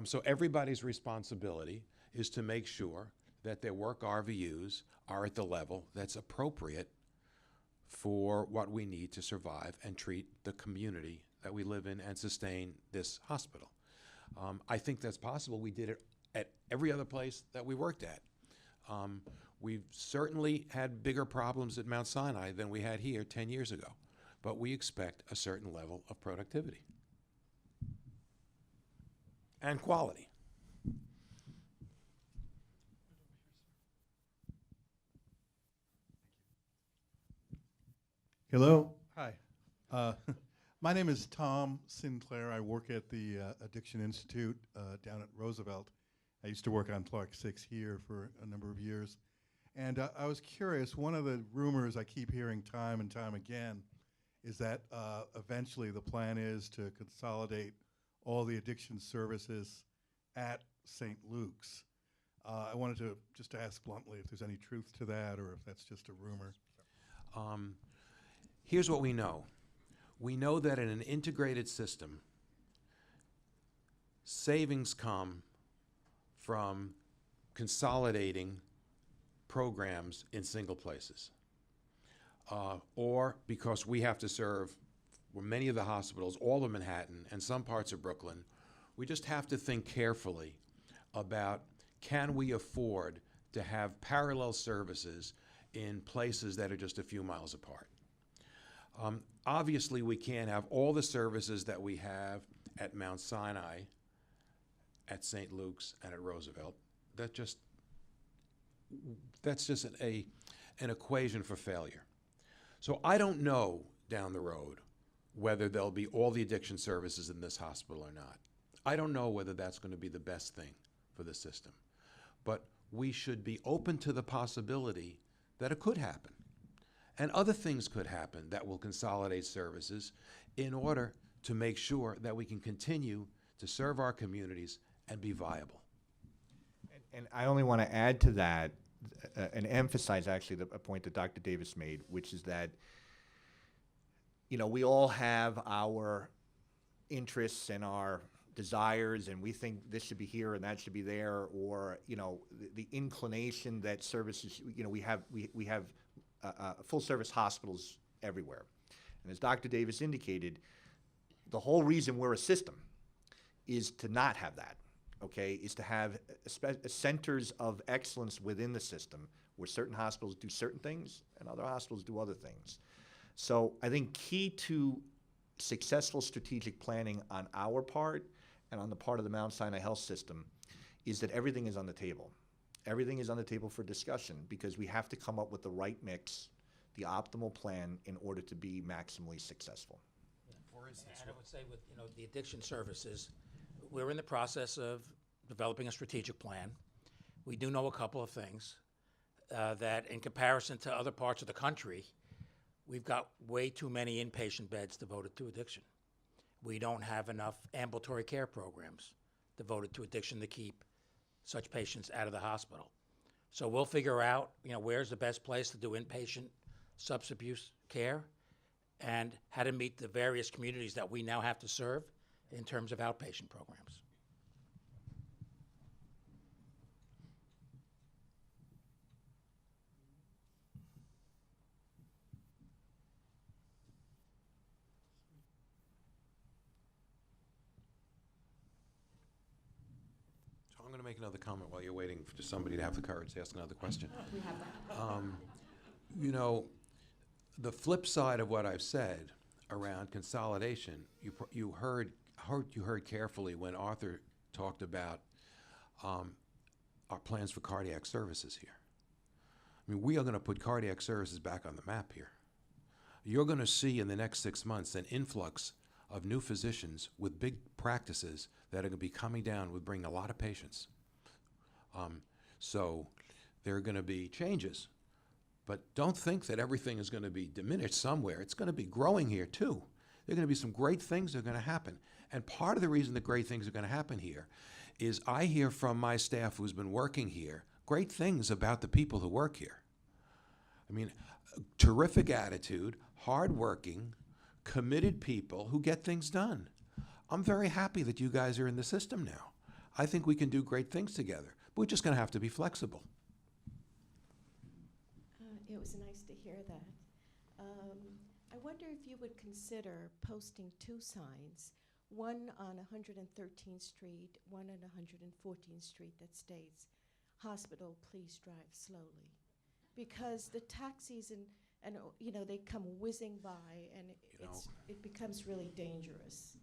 So everybody's responsibility is to make sure that their work RVUs are at the level that's appropriate for what we need to survive and treat the community that we live in and sustain this hospital. I think that's possible. We did it at every other place that we worked at. We've certainly had bigger problems at Mount Sinai than we had here 10 years ago, but we expect a certain level of productivity and quality.
Hello. Hi. My name is Tom Sinclair. I work at the Addiction Institute down at Roosevelt. I used to work on Clark 6 here for a number of years. And I was curious, one of the rumors I keep hearing time and time again is that eventually the plan is to consolidate all the addiction services at St. Luke's. I wanted to just ask bluntly if there's any truth to that or if that's just a rumor.
Here's what we know. We know that in an integrated system, savings come from consolidating programs in single places, or because we have to serve where many of the hospitals, all of Manhattan and some parts of Brooklyn, we just have to think carefully about, can we afford to have parallel services in places that are just a few miles apart? Obviously, we can't have all the services that we have at Mount Sinai, at St. Luke's, and at Roosevelt. That's just an equation for failure. So I don't know down the road whether there'll be all the addiction services in this hospital or not. I don't know whether that's going to be the best thing for the system. But we should be open to the possibility that it could happen. And other things could happen that will consolidate services in order to make sure that we can continue to serve our communities and be viable.
And I only want to add to that and emphasize actually a point that Dr. Davis made, which is that, you know, we all have our interests and our desires, and we think this should be here and that should be there, or, you know, the inclination that services, you know, we have full service hospitals everywhere. And as Dr. Davis indicated, the whole reason we're a system is to not have that. Okay, is to have centers of excellence within the system where certain hospitals do certain things and other hospitals do other things. So I think key to successful strategic planning on our part and on the part of the Mount Sinai Health System is that everything is on the table. Everything is on the table for discussion because we have to come up with the right mix, the optimal plan in order to be maximally successful.
For instance,
And I would say with, you know, the addiction services, we're in the process of developing a strategic plan. We do know a couple of things, that in comparison to other parts of the country, we've got way too many inpatient beds devoted to addiction. We don't have enough ambulatory care programs devoted to addiction to keep such patients out of the hospital. So we'll figure out, you know, where's the best place to do inpatient substance abuse care and how to meet the various communities that we now have to serve in terms of outpatient programs.
So I'm going to make another comment while you're waiting for somebody to have the courage to ask another question.
We have that.
You know, the flip side of what I've said around consolidation, you heard carefully when Arthur talked about our plans for cardiac services here. I mean, we are going to put cardiac services back on the map here. You're going to see in the next 6 months an influx of new physicians with big practices that are going to be coming down with bringing a lot of patients. So there are going to be changes. But don't think that everything is going to be diminished somewhere. It's going to be growing here too. There are going to be some great things that are going to happen. And part of the reason the great things are going to happen here is I hear from my staff who's been working here great things about the people who work here. I mean, terrific attitude, hardworking, committed people who get things done. I'm very happy that you guys are in the system now. I think we can do great things together. But we're just going to have to be flexible.
It was nice to hear that. I wonder if you would consider posting 2 signs, one on 113th Street, one on 114th Street that states, "Hospital, please drive slowly." Because the taxis and you know, they come whizzing by and it becomes really dangerous.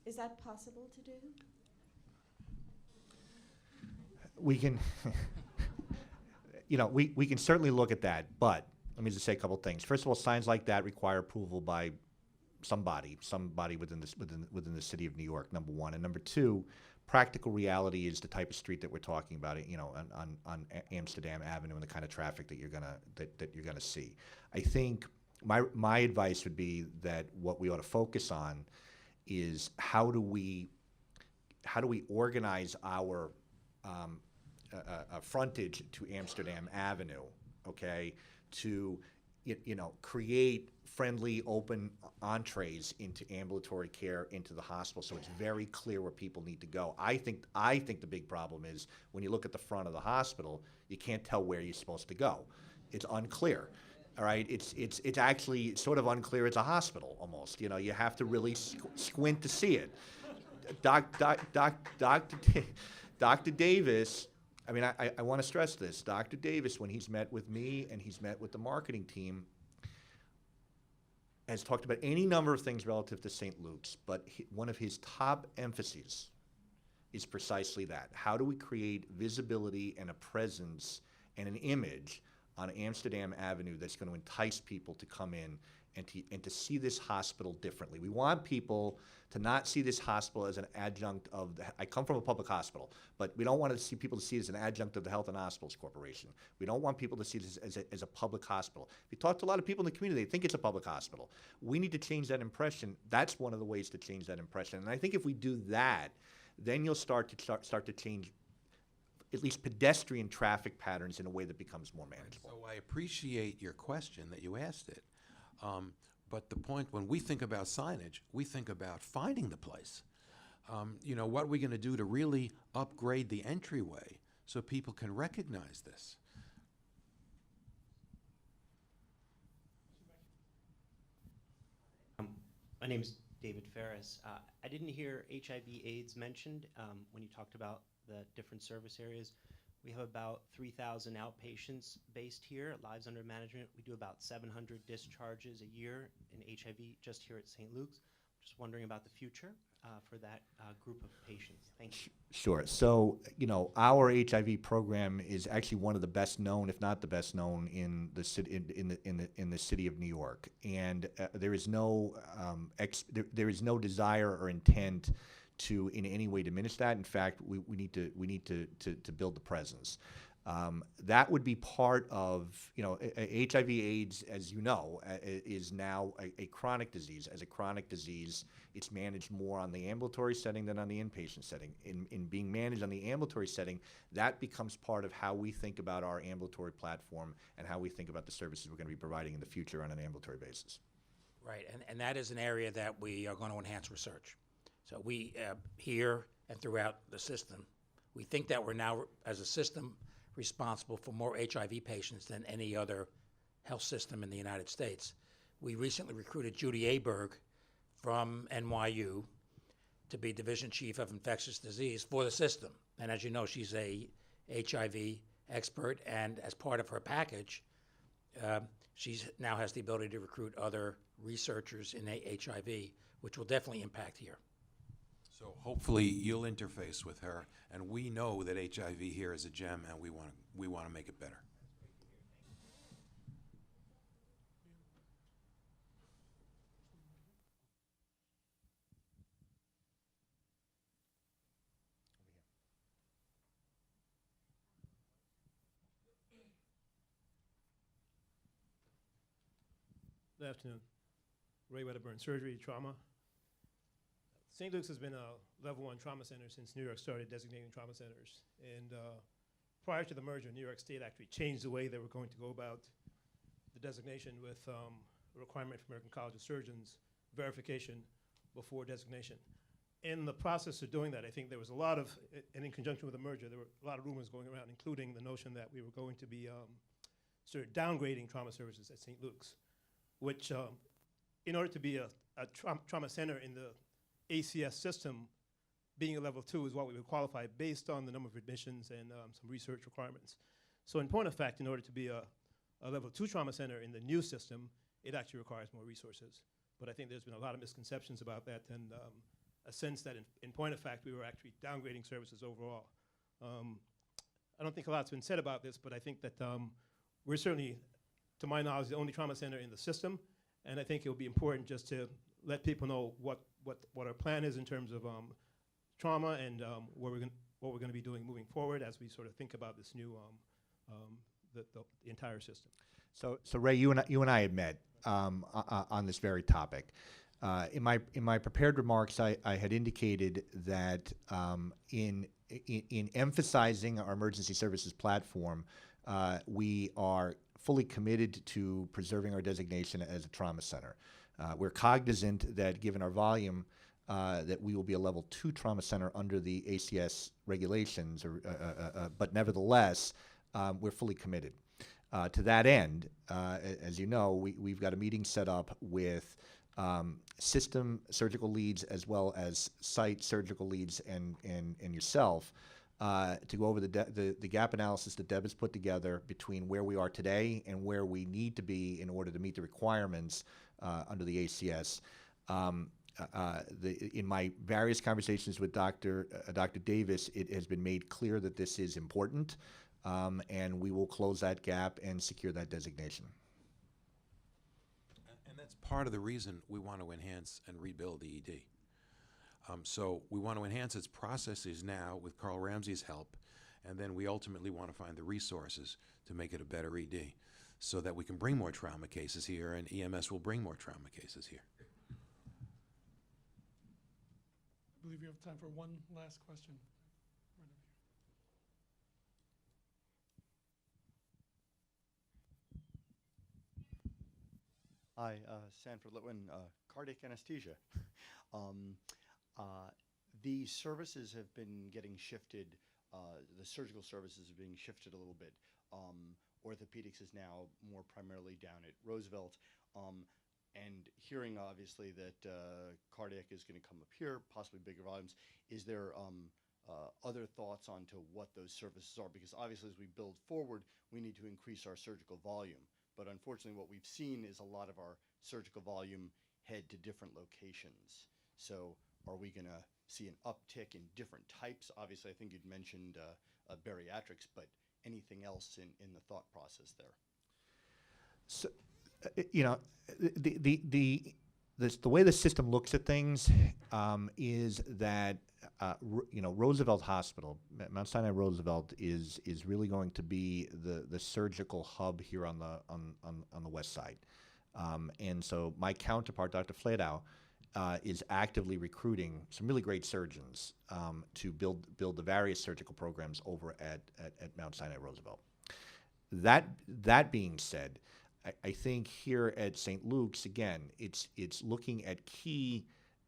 Is that possible to do?
We can, you know, we can certainly look at that, but let me just say a couple things. First of all, signs like that require approval by somebody within the city of New York, number one. And number two, practical reality is the type of street that we're talking about, you know, on Amsterdam Avenue and the kind of traffic that you're gonna see. I think my advice would be that what we ought to focus on is how do we organize our frontage to Amsterdam Avenue, okay, to you know, create friendly, open entrees into ambulatory care, into the hospital, so it's very clear where people need to go. I think the big problem is when you look at the front of the hospital, you can't tell where you're supposed to go. It's unclear. All right, it's actually sort of unclear. It's a hospital almost. You know, you have to really squint to see it. Dr. Davis, I mean, I want to stress this. Dr. Davis, when he's met with me and he's met with the marketing team, has talked about any number of things relative to St. Luke's, but one of his top emphases is precisely that. How do we create visibility and a presence and an image on Amsterdam Avenue that's going to entice people to come in and to see this hospital differently? We want people to not see this hospital as an adjunct of I come from a public hospital, but we don't want to see people to see it as an adjunct of the Health and Hospitals Corporation. We don't want people to see this as a public hospital. If you talk to a lot of people in the community, they think it's a public hospital. We need to change that impression. That's one of the ways to change that impression. And I think if we do that, then you'll start to change at least pedestrian traffic patterns in a way that becomes more manageable.
So I appreciate your question that you asked it. But the point, when we think about signage, we think about finding the place. You know, what are we going to do to really upgrade the entryway so people can recognize this?
My name's David Ferris. I didn't hear HIV/AIDS mentioned when you talked about the different service areas. We have about 3,000 outpatients based here, lives under management. We do about 700 discharges a year in HIV just here at St. Luke's. Just wondering about the future for that group of patients. Thank you.
Sure. So, you know, our HIV program is actually one of the best known, if not the best known, in the city in the city of New York. And there is no there is no desire or intent to in any way diminish that. In fact, we need to build the presence. That would be part of, you know, HIV/AIDS, as you know, is now a chronic disease. As a chronic disease, it's managed more on the ambulatory setting than on the inpatient setting. In being managed on the ambulatory setting, that becomes part of how we think about our ambulatory platform and how we think about the services we're going to be providing in the future on an ambulatory basis.
Right, and that is an area that we are going to enhance research. So we, here and throughout the system, we think that we're now, as a system, responsible for more HIV patients than any other health system in the United States. We recently recruited Judy Aberg from NYU to be Division Chief of Infectious Disease for the system. And as you know, she's a HIV expert, and as part of her package, she now has the ability to recruit other researchers in HIV, which will definitely impact here.
So hopefully you'll interface with her, and we know that HIV here is a gem, and we want to make it better.
Good afternoon. Ray Wedderburn, surgery, trauma. St. Luke's has been a level 1 trauma center since New York started designating trauma centers. And prior to the merger, New York State actually changed the way they were going to go about the designation with a requirement for American College of Surgeons, verification before designation. In the process of doing that, I think there was a lot of, and in conjunction with the merger, there were a lot of rumors going around, including the notion that we were going to be sort of downgrading trauma services at St. Luke's, which in order to be a trauma center in the ACS system, being a level 2 is what we would qualify based on the number of admissions and some research requirements. So in point of fact, in order to be a level 2 trauma center in the new system, it actually requires more resources. But I think there's been a lot of misconceptions about that, and a sense that in point of fact, we were actually downgrading services overall. I don't think a lot's been said about this, but I think that we're certainly, to my knowledge, the only trauma center in the system, and I think it will be important just to let people know what our plan is in terms of trauma and what we're going to be doing moving forward as we sort of think about this new the entire system.
So Ray, you and I had met on this very topic. In my prepared remarks, I had indicated that in emphasizing our emergency services platform, we are fully committed to preserving our designation as a trauma center. We're cognizant that given our volume, that we will be a level 2 trauma center under the ACS regulations, but nevertheless, we're fully committed. To that end, as you know, we've got a meeting set up with system surgical leads as well as site surgical leads and yourself to go over the gap analysis that Deb has put together between where we are today and where we need to be in order to meet the requirements under the ACS. In my various conversations with Dr. Davis, it has been made clear that this is important, and we will close that gap and secure that designation.
And that's part of the reason we want to enhance and rebuild the ED. So we want to enhance its processes now with Carl Ramsey's help, and then we ultimately want to find the resources to make it a better ED so that we can bring more trauma cases here, and EMS will bring more trauma cases here.
I believe we have time for one last question.
Hi, Sanford Litwin, cardiac anesthesia. The services have been getting shifted, the surgical services are being shifted a little bit. Orthopedics is now more primarily down at Roosevelt. And hearing obviously that cardiac is going to come up here, possibly bigger volumes, is there other thoughts onto what those services are? Because obviously as we build forward, we need to increase our surgical volume. But unfortunately what we've seen is a lot of our surgical volume head to different locations. So are we going to see an uptick in different types? Obviously I think you'd mentioned bariatrics, but anything else in the thought process there?
So, you know, the way the system looks at things is that you know, Roosevelt Hospital, Mount Sinai Roosevelt is really going to be the surgical hub here on the west side, and so my counterpart, Dr. Fladow, is actively recruiting some really great surgeons to build the various surgical programs over at Mount Sinai Roosevelt. That being said, I think here at St. Luke's, again, it's looking at key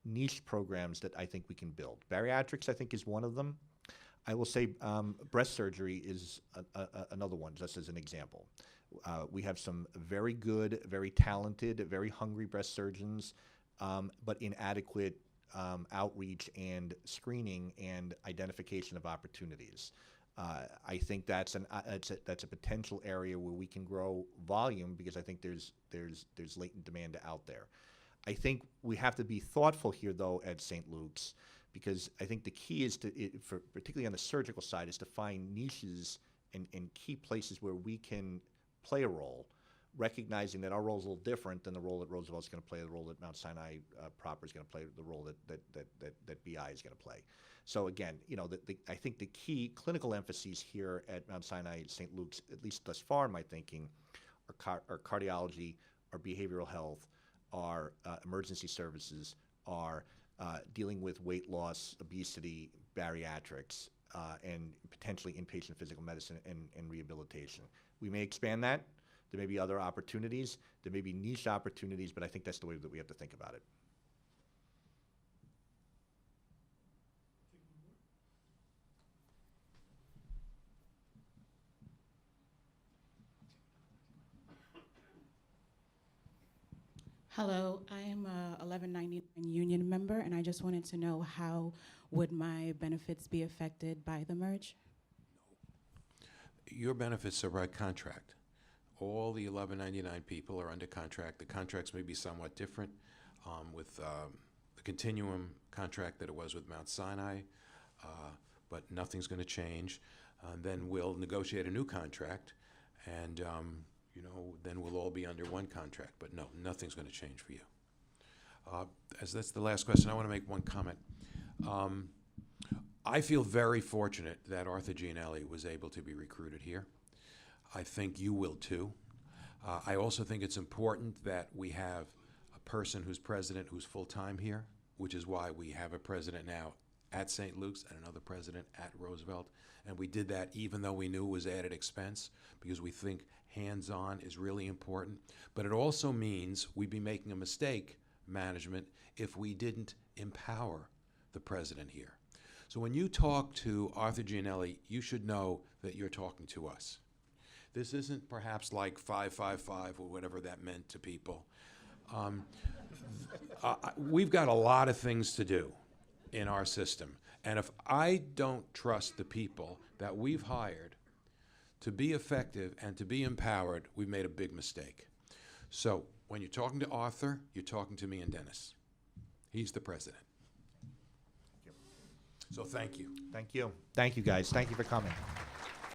niche programs that I think we can build. Bariatrics, I think, is one of them. I will say breast surgery is another one, just as an example. We have some very good, very talented, very hungry breast surgeons, but inadequate outreach and screening and identification of opportunities. I think that's a potential area where we can grow volume because I think there's latent demand out there. I think we have to be thoughtful here, though, at St. Luke's, because I think the key is particularly on the surgical side, is to find niches and key places where we can play a role, recognizing that our role is a little different than the role that Roosevelt's going to play, the role that Mount Sinai proper is going to play, the role that BI is going to play. So again, you know, I think the key clinical emphases here at Mount Sinai St. Luke's, at least thus far in my thinking, are cardiology, are behavioral health, are emergency services, are dealing with weight loss, obesity, bariatrics, and potentially inpatient physical medicine and rehabilitation. We may expand that. There may be other opportunities. There may be niche opportunities, but I think that's the way that we have to think about it.
Hello, I am a 1199 union member, and I just wanted to know how would my benefits be affected by the merge?
Your benefits are by contract. All the 1199 people are under contract. The contracts may be somewhat different with the continuum contract that it was with Mount Sinai, but nothing's going to change. Then we'll negotiate a new contract, and you know, then we'll all be under one contract. But no, nothing's going to change for you. As that's the last question, I want to make one comment. I feel very fortunate that Arthur Gianelli was able to be recruited here. I think you will too. I also think it's important that we have a person who's president who's full-time here, which is why we have a president now at St. Luke's and another president at Roosevelt. And we did that even though we knew it was added expense, because we think hands-on is really important. But it also means we'd be making a mistake, management, if we didn't empower the president here. So when you talk to Arthur Gianelli, you should know that you're talking to us. This isn't perhaps like 555 or whatever that meant to people. We've got a lot of things to do in our system. And if I don't trust the people that we've hired to be effective and to be empowered, we've made a big mistake. So when you're talking to Arthur, you're talking to me and Dennis. He's the president. So thank you.
Thank you. Thank you, guys. Thank you for coming.